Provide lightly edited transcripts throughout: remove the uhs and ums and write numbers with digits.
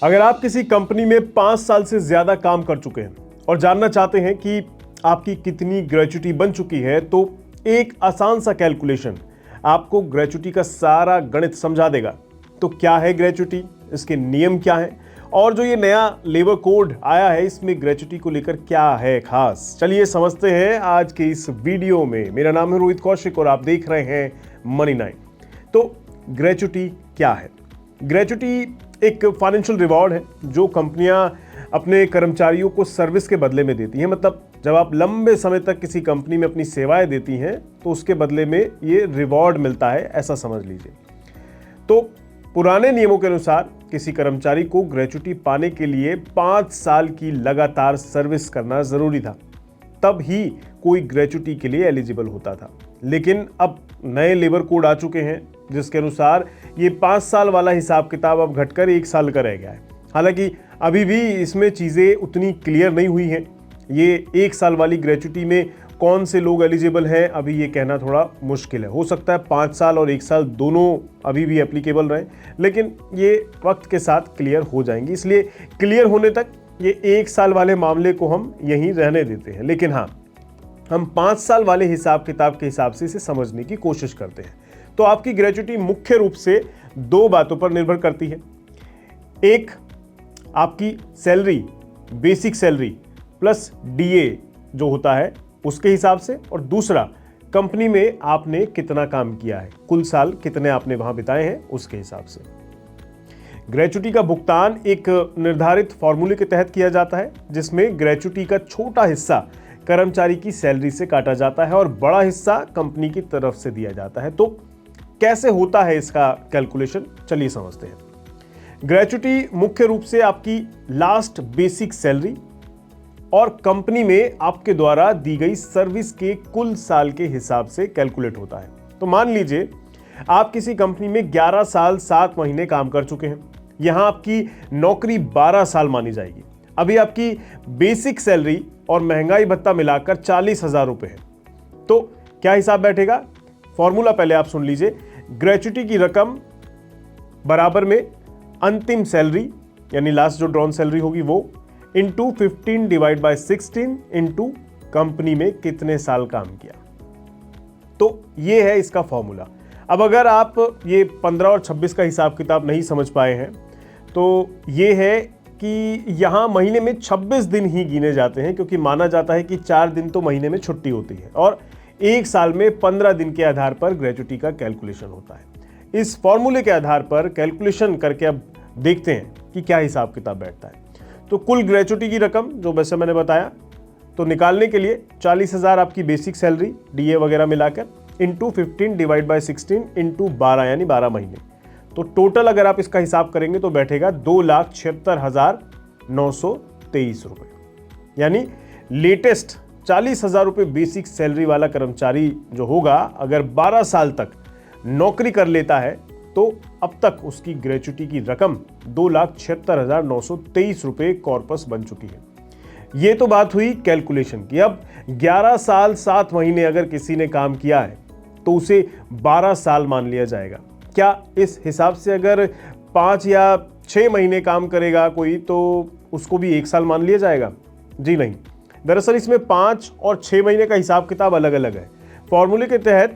अगर आप किसी कंपनी में 5 साल से ज्यादा काम कर चुके हैं और जानना चाहते हैं कि आपकी कितनी ग्रेच्युटी बन चुकी है, तो एक आसान सा कैलकुलेशन आपको ग्रेच्युटी का सारा गणित समझा देगा। तो क्या है ग्रेच्युटी, इसके नियम क्या हैं, और जो ये नया लेबर कोड आया है इसमें ग्रेच्युटी को लेकर क्या है खास, चलिए समझते हैं आज के इस वीडियो में। मेरा नाम है रोहित कौशिक और आप देख रहे हैं मनी 9। तो ग्रेच्युटी क्या है? ग्रेच्युटी एक फाइनेंशियल रिवॉर्ड है जो कंपनियां अपने कर्मचारियों को सर्विस के बदले में देती हैं। मतलब जब आप लंबे समय तक किसी कंपनी में अपनी सेवाएं देती हैं तो उसके बदले में ये रिवॉर्ड मिलता है, ऐसा समझ लीजिए। तो पुराने नियमों के अनुसार किसी कर्मचारी को ग्रेच्युटी पाने के लिए 5 साल की लगातार सर्विस करना जरूरी था, तब ही कोई ग्रेच्युटी के लिए एलिजिबल होता था। लेकिन अब नए लेबर कोड आ चुके हैं जिसके अनुसार ये 5 साल वाला हिसाब किताब अब घटकर 1 साल का रह गया है। हालांकि अभी भी इसमें चीज़ें उतनी क्लियर नहीं हुई हैं। ये 1 साल वाली ग्रेच्युटी में कौन से लोग एलिजिबल हैं अभी ये कहना थोड़ा मुश्किल है। हो सकता है 5 साल और 1 साल दोनों अभी भी एप्लीकेबल रहें, लेकिन ये वक्त के साथ क्लियर हो जाएंगी। इसलिए क्लियर होने तक ये 1 साल वाले मामले को हम यहीं रहने देते हैं। लेकिन हाँ, हम 5 साल वाले हिसाब किताब के हिसाब से इसे समझने की कोशिश करते हैं। तो आपकी ग्रेच्युटी मुख्य रूप से 2 बातों पर निर्भर करती है। एक, आपकी salary, basic salary plus DA जो होता है उसके हिसाब से, और दूसरा कंपनी में आपने कितना काम किया है, कुल साल कितने आपने वहां बिताए हैं उसके हिसाब से। ग्रेच्युटी का भुगतान एक निर्धारित फॉर्मूले के तहत किया जाता है जिसमें ग्रेच्युटी का छोटा हिस्सा कर्मचारी की सैलरी से काटा जाता है और बड़ा हिस्सा कंपनी की तरफ से दिया जाता है। तो कैसे होता है इसका कैलकुलेशन, चलिए समझते हैं। ग्रेच्युटी मुख्य रूप से आपकी लास्ट बेसिक सैलरी और कंपनी में आपके द्वारा दी गई सर्विस के कुल साल के हिसाब से कैलकुलेट होता है। तो मान लीजिए आप किसी कंपनी में 11 साल 7 महीने काम कर चुके हैं। यहां आपकी नौकरी 12 साल मानी जाएगी। अभी आपकी बेसिक सैलरी और महंगाई भत्ता मिलाकर 40,000 रुपए है। तो क्या हिसाब बैठेगा? फॉर्मूला पहले आप सुन लीजिए। ग्रेच्युटी की रकम बराबर में अंतिम सैलरी यानी लास्ट जो ड्रॉन सैलरी होगी वो into 15 divide by 16 into company में कितने साल काम किया। तो ये है इसका फॉर्मूला। अब अगर आप ये 15 और 26 का हिसाब किताब नहीं समझ पाए हैं तो ये है कि यहाँ महीने में 26 दिन ही गिने जाते हैं, क्योंकि माना जाता है कि 4 दिन तो महीने में छुट्टी होती है और 1 साल में 15 दिन के आधार पर ग्रेच्युटी का कैलकुलेशन होता है। इस फॉर्मूले के आधार पर कैलकुलेशन करके अब देखते हैं कि क्या हिसाब किताब बैठता है। तो कुल ग्रेच्युटी की रकम जो वैसे मैंने बताया, तो निकालने के लिए 40,000 आपकी बेसिक सैलरी डीए वगैरह मिलाकर इंटू 15 डिवाइड बाय 16 इंटू 12 यानी 12 महीने। तो टोटल अगर आप इसका हिसाब करेंगे तो बैठेगा 2,76,923 रुपये। यानी लेटेस्ट 40,000 रुपये बेसिक सैलरी वाला कर्मचारी जो होगा, अगर 12 साल तक नौकरी कर लेता है तो अब तक उसकी ग्रेच्युटी की रकम 2,76,923 रुपये कॉर्पस बन चुकी है। ये तो बात हुई कैलकुलेशन की। अब 11 साल 7 महीने अगर किसी ने काम किया है तो उसे 12 साल मान लिया जाएगा। क्या इस हिसाब से अगर 5 या 6 महीने काम करेगा कोई तो उसको भी 1 साल मान लिया जाएगा? जी नहीं। दरअसल इसमें 5 और 6 महीने का हिसाब किताब अलग अलग है। फॉर्मूले के तहत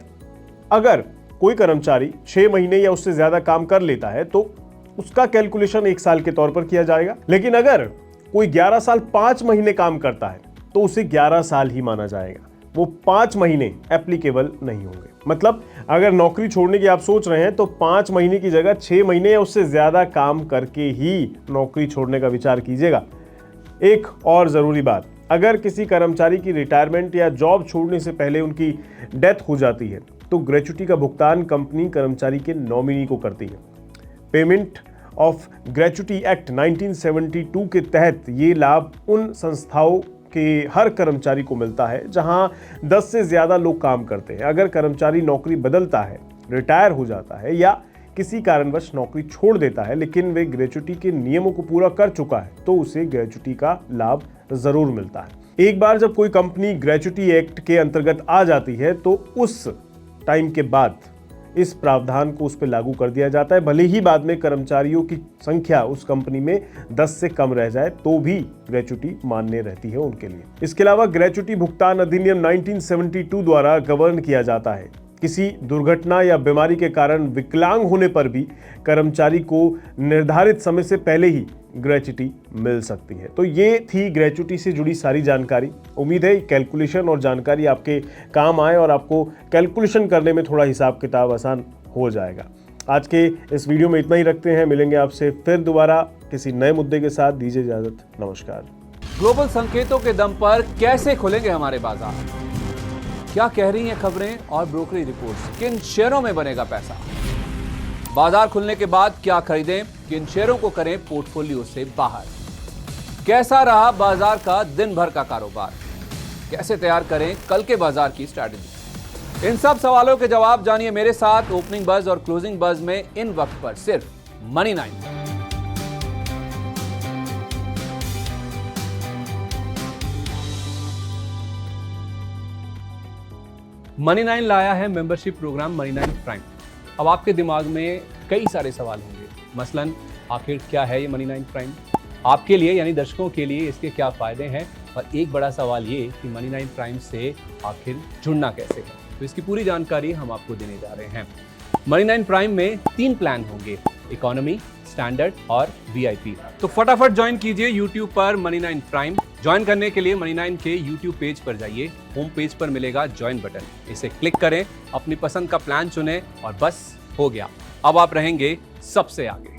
अगर कोई कर्मचारी 6 महीने या उससे ज्यादा काम कर लेता है तो उसका कैलकुलेशन 1 साल के तौर पर किया जाएगा। लेकिन अगर कोई 11 साल 5 महीने काम करता है तो उसे 11 साल ही माना जाएगा। वो 5 महीने एप्लीकेबल नहीं होंगे। मतलब अगर नौकरी छोड़ने की आप सोच रहे हैं तो 5 महीने की जगह 6 महीने या उससे ज्यादा काम करके ही नौकरी छोड़ने का विचार कीजिएगा। एक और जरूरी बात, अगर किसी कर्मचारी की रिटायरमेंट या जॉब छोड़ने से पहले उनकी डेथ हो जाती है तो ग्रेच्युटी का भुगतान कंपनी कर्मचारी के नॉमिनी को करती है। पेमेंट ऑफ ग्रेच्युटी एक्ट 1972 के तहत ये लाभ उन संस्थाओं के हर कर्मचारी को मिलता है जहां 10 से ज्यादा लोग काम करते हैं। अगर कर्मचारी नौकरी बदलता है, रिटायर हो जाता है या किसी कारणवश नौकरी छोड़ देता है लेकिन वे ग्रेच्युटी के नियमों को पूरा कर चुका है तो उसे ग्रेच्युटी का लाभ जरूर मिलता है। एक बार जब कोई कंपनी ग्रेच्युटी एक्ट के अंतर्गत आ जाती है तो उस टाइम के बाद इस प्रावधान को उस पर लागू कर दिया जाता है। भले ही बाद में कर्मचारियों की संख्या उस कंपनी में 10 से कम रह जाए तो भी ग्रेच्युटी मान्य रहती है उनके लिए। इसके अलावा ग्रेच्युटी भुगतान अधिनियम 1972 द्वारा गवर्न किया जाता है। किसी दुर्घटना या बीमारी के कारण विकलांग होने पर भी कर्मचारी को निर्धारित समय से पहले ही ग्रेच्युटी मिल सकती है। तो ये थी ग्रेच्युटी से जुड़ी सारी जानकारी। उम्मीद है कैलकुलेशन और जानकारी आपके काम आए और आपको कैलकुलेशन करने में थोड़ा हिसाब किताब आसान हो जाएगा। आज के इस वीडियो में इतना ही रखते हैं। मिलेंगे आपसे फिर दोबारा किसी नए मुद्दे के साथ। दीजिए इजाजत, नमस्कार। ग्लोबल संकेतों के दम पर कैसे खुलेंगे हमारे बाजार? क्या कह रही हैं खबरें और ब्रोकरी रिपोर्ट्स? किन शेयरों में बनेगा पैसा? बाजार खुलने के बाद क्या खरीदें, किन शेयरों को करें पोर्टफोलियो से बाहर? कैसा रहा बाजार का दिन भर का कारोबार? कैसे तैयार करें कल के बाजार की स्ट्रैटेजी? इन सब सवालों के जवाब जानिए मेरे साथ ओपनिंग बज और क्लोजिंग बज में इन वक्त पर सिर्फ मनी 9। मनी 9 लाया है मेंबरशिप प्रोग्राम मनी 9 प्राइम। अब आपके दिमाग में कई सारे सवाल होंगे, मसलन आखिर क्या है ये मनी 9 प्राइम, आपके लिए यानी दर्शकों के लिए इसके क्या फायदे हैं, और एक बड़ा सवाल ये कि मनी 9 प्राइम से आखिर जुड़ना कैसे है। तो इसकी पूरी जानकारी हम आपको देने जा रहे हैं। मनी 9 प्राइम में 3 प्लान होंगे, इकोनॉमी, स्टैंडर्ड और वीआईपी। तो फटाफट ज्वाइन कीजिए YouTube पर मनी 9 प्राइम। ज्वाइन करने के लिए मनी 9 के YouTube पेज पर जाइए, होम पेज पर मिलेगा ज्वाइन बटन, इसे क्लिक करें, अपनी पसंद का प्लान चुनें और बस हो गया, अब आप रहेंगे सबसे आगे।